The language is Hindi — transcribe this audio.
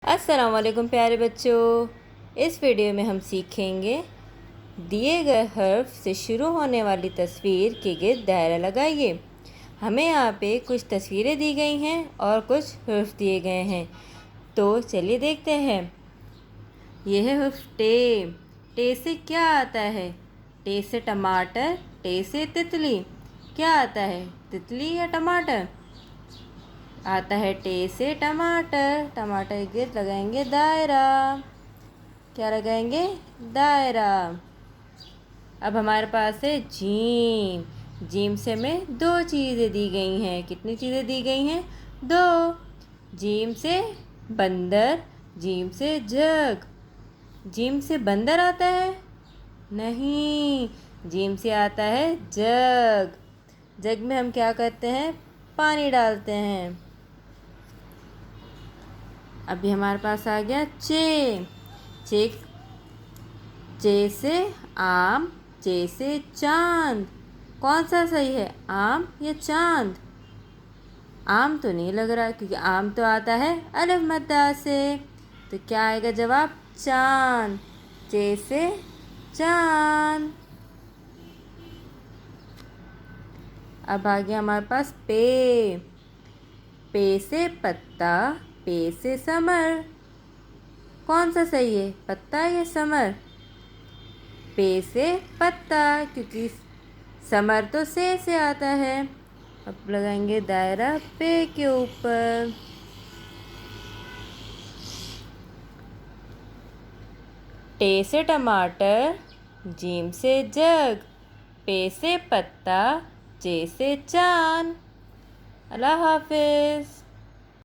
अस्सलाम वालेकुम प्यारे बच्चों। इस वीडियो में हम सीखेंगे दिए गए हर्फ से शुरू होने वाली तस्वीर के गिर्द दायरा लगाइए। हमें यहाँ पे कुछ तस्वीरें दी गई हैं और कुछ हर्फ दिए गए हैं, तो चलिए देखते हैं। यह है हर्फ टे। टे से क्या आता है? टे से टमाटर, टे से तितली। क्या आता है, तितली या टमाटर? आता है टे से टमाटर। टमाटर के गिर्द लगाएंगे दायरा। क्या लगाएंगे? दायरा। अब हमारे पास है जीम। जीम से हमें दो चीज़ें दी गई हैं। कितनी चीज़ें दी गई हैं? दो। जीम से बंदर, जीम से जग। जीम से बंदर आता है? नहीं, जीम से आता है जग। जग में हम क्या करते हैं? पानी डालते हैं। अभी हमारे पास आ गया चे। चे चे से आम, चे से चांद। कौन सा सही है, आम या चांद? आम तो नहीं लग रहा, क्योंकि आम तो आता है अलिफ मद्दा से। तो क्या आएगा जवाब? चांद। चे से चांद। अब आ गया हमारे पास पे। पे से पत्ता, पे से समर। कौन सा सही है, पत्ता या समर? पे से पत्ता, क्योंकि समर तो से आता है। अब लगाएंगे दायरा पे के ऊपर। टे से टमाटर, जीम से जग, पे से पत्ता, चे से चांद। अल्लाह हाफिज़।